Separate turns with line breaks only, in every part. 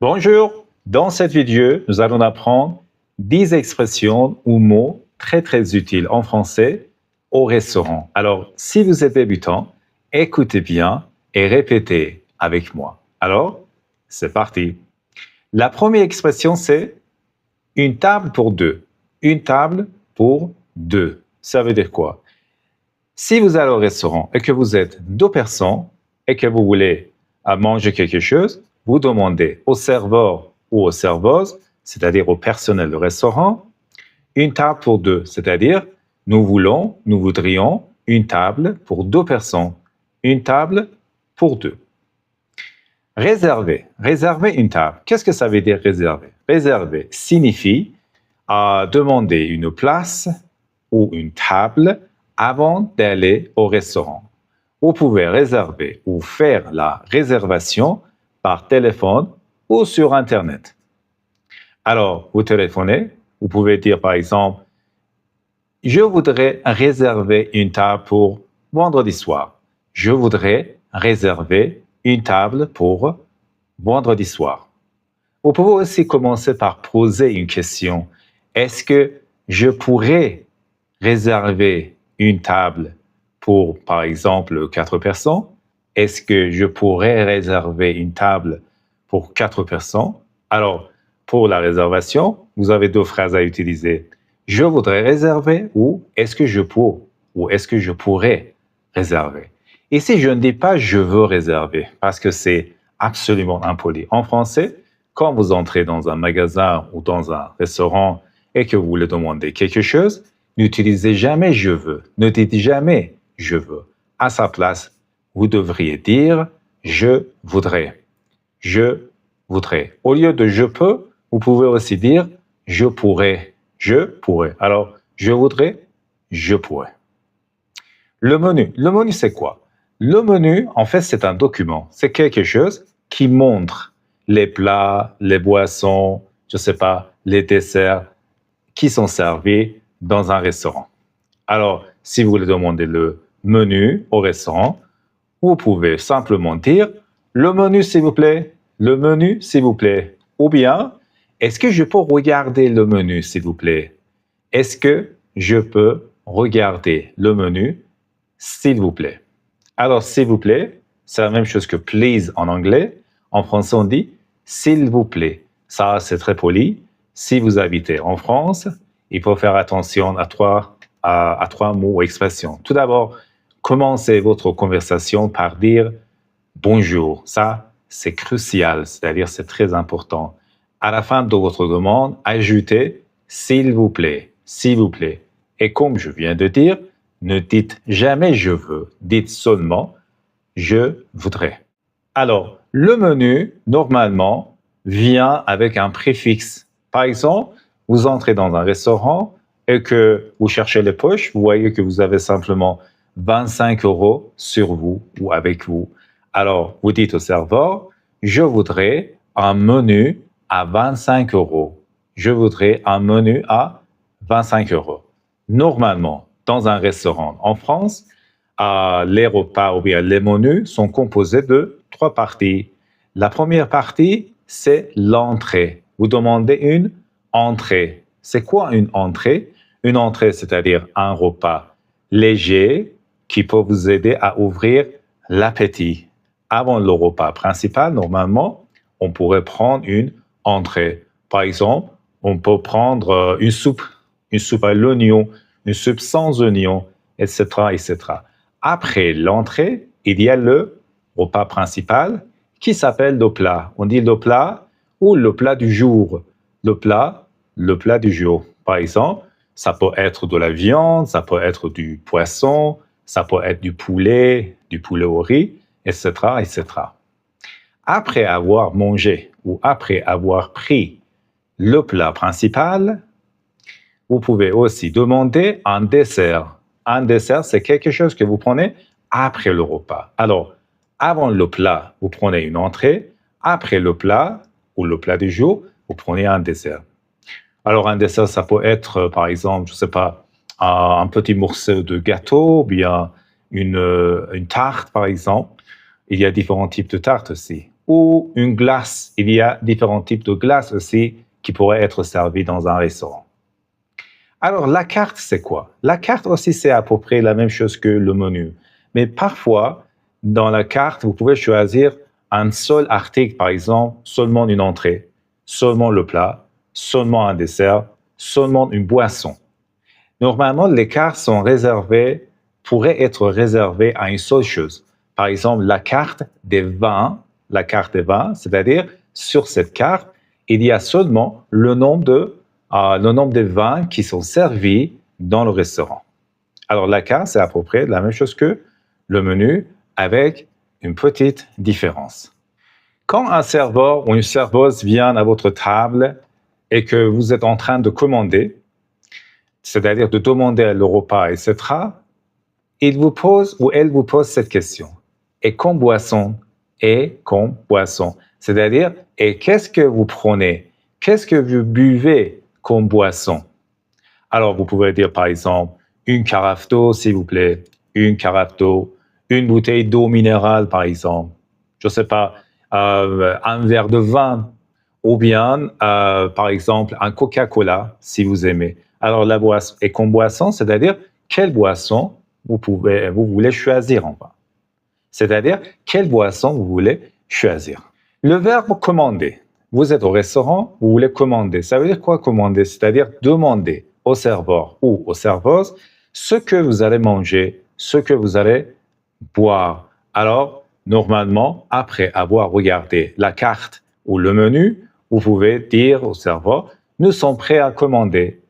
Bonjour, dans cette vidéo, nous allons apprendre 10 expressions ou mots très utiles en français au restaurant. Alors, si vous êtes débutant, écoutez bien et répétez avec moi. Alors, c'est parti. La première expression, c'est une table pour deux. Une table pour deux. Ça veut dire quoi? Si vous allez au restaurant et que vous êtes deux personnes et que vous voulez manger quelque chose, vous demandez au serveur ou aux serveuses, c'est-à-dire au personnel du restaurant, une table pour deux, c'est-à-dire nous voudrions une table pour deux personnes, une table pour deux. Réserver une table. Qu'est-ce que ça veut dire réserver? Réserver signifie demander une place ou une table avant d'aller au restaurant. Vous pouvez réserver ou faire la réservation par téléphone ou sur Internet. Alors, vous téléphonez, vous pouvez dire par exemple, je voudrais réserver une table pour vendredi soir. Je voudrais réserver une table pour vendredi soir. Vous pouvez aussi commencer par poser une question. Est-ce que je pourrais réserver une table pour, par exemple, 4 personnes? Est-ce que je pourrais réserver une table pour 4 personnes? Alors, pour la réservation, vous avez deux phrases à utiliser. Je voudrais réserver ou est-ce que je peux ou est-ce que je pourrais réserver? Ici, je ne dis pas je veux réserver parce que c'est absolument impoli. En français, quand vous entrez dans un magasin ou dans un restaurant et que vous voulez demander quelque chose, n'utilisez jamais je veux. Ne dites jamais je veux. À sa place, vous devriez dire je voudrais. Je voudrais. Au lieu de je peux, vous pouvez aussi dire je pourrais. Je pourrais. Alors, je voudrais, je pourrais. Le menu. Le menu, c'est quoi? Le menu, en fait, c'est un document. C'est quelque chose qui montre les plats, les boissons, je ne sais pas, les desserts qui sont servis dans un restaurant. Alors, si vous voulez demander le menu au restaurant, vous pouvez simplement dire le menu s'il vous plaît, le menu s'il vous plaît. Ou bien, est-ce que je peux regarder le menu s'il vous plaît? Est-ce que je peux regarder le menu s'il vous plaît? Alors, s'il vous plaît, c'est la même chose que please en anglais. En français, on dit s'il vous plaît. Ça, c'est très poli. Si vous habitez en France, il faut faire attention à trois mots ou expressions. Tout d'abord, commencez votre conversation par dire bonjour. Ça, c'est crucial, c'est-à-dire c'est très important. À la fin de votre demande, ajoutez s'il vous plaît, s'il vous plaît. Et comme je viens de dire, ne dites jamais je veux, dites seulement je voudrais. Alors, le menu, normalement, vient avec un préfixe. Par exemple, vous entrez dans un restaurant et que vous cherchez les poches, vous voyez que vous avez simplement 25 € sur vous ou avec vous. Alors, vous dites au serveur, je voudrais un menu à 25 €. Je voudrais un menu à 25 €. Normalement, dans un restaurant en France, les repas ou bien les menus sont composés de 3 parties. La première partie, c'est l'entrée. Vous demandez une entrée. C'est quoi une entrée? Une entrée, c'est-à-dire un repas léger qui peut vous aider à ouvrir l'appétit. Avant le repas principal, normalement, on pourrait prendre une entrée. Par exemple, on peut prendre une soupe à l'oignon, une soupe sans oignon, etc., etc. Après l'entrée, il y a le repas principal qui s'appelle le plat. On dit le plat ou le plat du jour. Le plat du jour. Par exemple, ça peut être de la viande, ça peut être du poisson, ça peut être du poulet au riz, etc., etc. Après avoir mangé ou après avoir pris le plat principal, vous pouvez aussi demander un dessert. Un dessert, c'est quelque chose que vous prenez après le repas. Alors, avant le plat, vous prenez une entrée. Après le plat ou le plat du jour, vous prenez un dessert. Alors, un dessert, ça peut être, par exemple, je ne sais pas, un petit morceau de gâteau, ou bien une tarte, par exemple. Il y a différents types de tartes aussi. ou une glace. Il y a différents types de glaces aussi qui pourraient être servies dans un restaurant. Alors, la carte, c'est quoi? La carte aussi, c'est à peu près la même chose que le menu. Mais parfois, dans la carte, vous pouvez choisir un seul article, par exemple, seulement une entrée, seulement le plat, seulement un dessert, seulement une boisson. Normalement, les cartes pourraient être réservées à une seule chose. Par exemple, la carte des vins, c'est-à-dire sur cette carte, il y a seulement le nombre de vins qui sont servis dans le restaurant. Alors la carte, c'est à peu près la même chose que le menu avec une petite différence. Quand un serveur ou une serveuse vient à votre table et que vous êtes en train de commander, c'est-à-dire de demander le repas, etc., il vous pose ou elle vous pose cette question. Et comme boisson, c'est-à-dire, et qu'est-ce que vous prenez? Qu'est-ce que vous buvez comme boisson? Alors, vous pouvez dire, par exemple, une carafe d'eau, s'il vous plaît, une carafe d'eau, une bouteille d'eau minérale, par exemple, je ne sais pas, un verre de vin, ou bien, par exemple, un Coca-Cola, si vous aimez. Alors, la boisson, et comme boisson, c'est-à-dire, quelle boisson vous voulez choisir, enfin. C'est-à-dire, quelle boisson vous voulez choisir. Le verbe commander. Vous êtes au restaurant, vous voulez commander. Ça veut dire quoi commander? C'est-à-dire demander au serveur ou aux serveuses ce que vous allez manger, ce que vous allez boire. Alors, normalement, après avoir regardé la carte ou le menu, vous pouvez dire au serveur, nous sommes prêts à commander.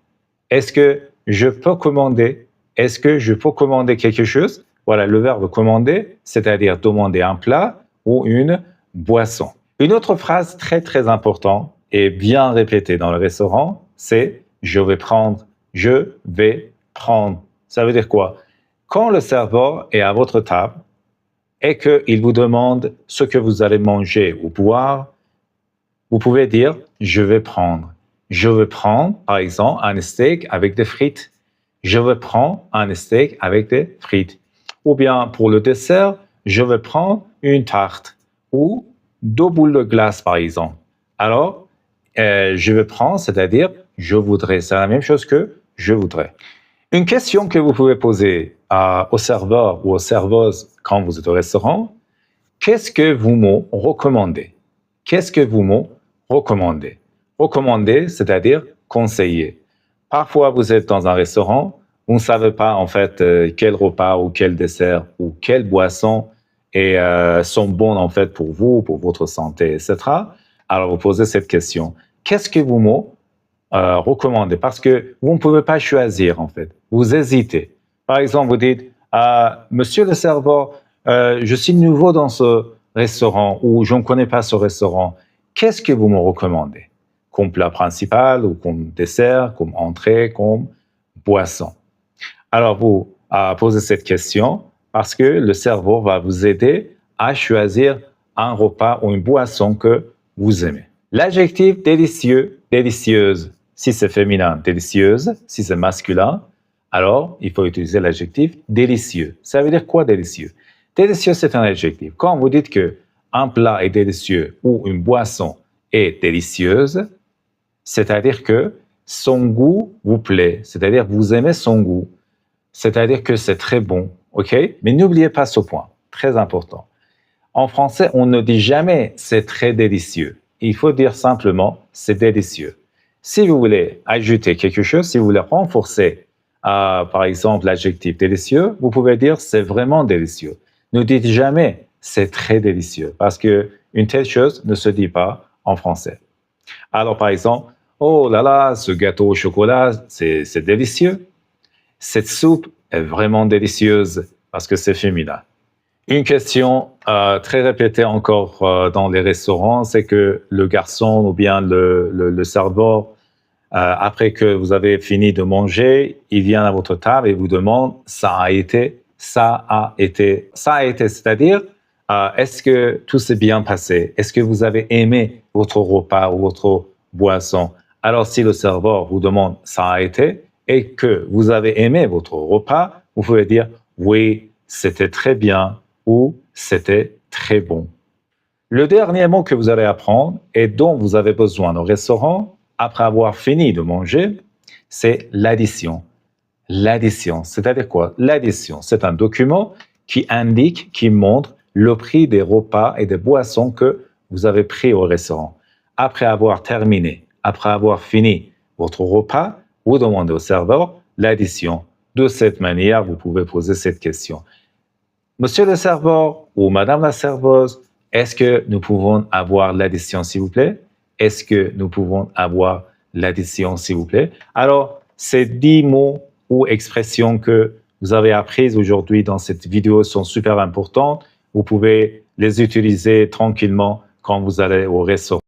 Est-ce que je peux commander? Est-ce que je peux commander quelque chose? Voilà, le verbe commander, c'est-à-dire demander un plat ou une boisson. Une autre phrase très très importante et bien répétée dans le restaurant, c'est je vais prendre, je vais prendre. Ça veut dire quoi? Quand le serveur est à votre table et qu'il vous demande ce que vous allez manger ou boire, vous pouvez dire je vais prendre. Je vais prendre, par exemple, un steak avec des frites. Je vais prendre un steak avec des frites. Ou bien pour le dessert, je vais prendre une tarte ou 2 boules de glace, par exemple. Alors, je vais prendre, c'est-à-dire je voudrais. C'est la même chose que je voudrais. Une question que vous pouvez poser au serveur ou aux serveuses quand vous êtes au restaurant, qu'est-ce que vous me recommandez? Qu'est-ce que vous me recommandez? Recommander, c'est-à-dire conseiller. Parfois, vous êtes dans un restaurant, vous ne savez pas en fait quel repas ou quel dessert ou quelle boisson sont bons en fait pour vous, pour votre santé, etc. Alors, vous posez cette question. Qu'est-ce que vous me recommandez? Parce que vous ne pouvez pas choisir en fait. Vous hésitez. Par exemple, vous dites, Monsieur le serveur, je suis nouveau dans ce restaurant ou je ne connais pas ce restaurant. Qu'est-ce que vous me recommandez? Comme plat principal ou comme dessert, comme entrée, comme boisson. Alors, vous posez cette question parce que le cerveau va vous aider à choisir un repas ou une boisson que vous aimez. L'adjectif délicieux, délicieuse, si c'est féminin, délicieuse, si c'est masculin, alors il faut utiliser l'adjectif délicieux. Ça veut dire quoi délicieux? Délicieux, c'est un adjectif. Quand vous dites qu'un plat est délicieux ou une boisson est délicieuse, c'est-à-dire que son goût vous plaît, c'est-à-dire vous aimez son goût, c'est-à-dire que c'est très bon, ok? Mais n'oubliez pas ce point, très important. En français, on ne dit jamais c'est très délicieux. Il faut dire simplement c'est délicieux. Si vous voulez ajouter quelque chose, si vous voulez renforcer, par exemple, l'adjectif délicieux, vous pouvez dire c'est vraiment délicieux. Ne dites jamais c'est très délicieux parce qu'une telle chose ne se dit pas en français. Alors, par exemple, oh là là, ce gâteau au chocolat, c'est délicieux. Cette soupe est vraiment délicieuse parce que c'est féminin. Une question très répétée encore dans les restaurants, c'est que le garçon ou bien le serveur, après que vous avez fini de manger, il vient à votre table et vous demande « ça a été ». Ça a été, c'est-à-dire est-ce que tout s'est bien passé? Est-ce que vous avez aimé votre repas ou votre boisson? Alors, si le serveur vous demande « ça a été » et que vous avez aimé votre repas, vous pouvez dire « oui, c'était très bien » ou « c'était très bon ». Le dernier mot que vous allez apprendre et dont vous avez besoin au restaurant après avoir fini de manger, c'est l'addition. L'addition, c'est-à-dire quoi? L'addition, c'est un document qui indique, qui montre le prix des repas et des boissons que vous avez pris au restaurant. Après avoir terminé, après avoir fini votre repas, vous demandez au serveur l'addition. De cette manière, vous pouvez poser cette question. Monsieur le serveur ou madame la serveuse, est-ce que nous pouvons avoir l'addition, s'il vous plaît? Est-ce que nous pouvons avoir l'addition, s'il vous plaît? Alors, ces 10 mots ou expressions que vous avez apprises aujourd'hui dans cette vidéo sont super importantes. Vous pouvez les utiliser tranquillement quand vous allez au restaurant.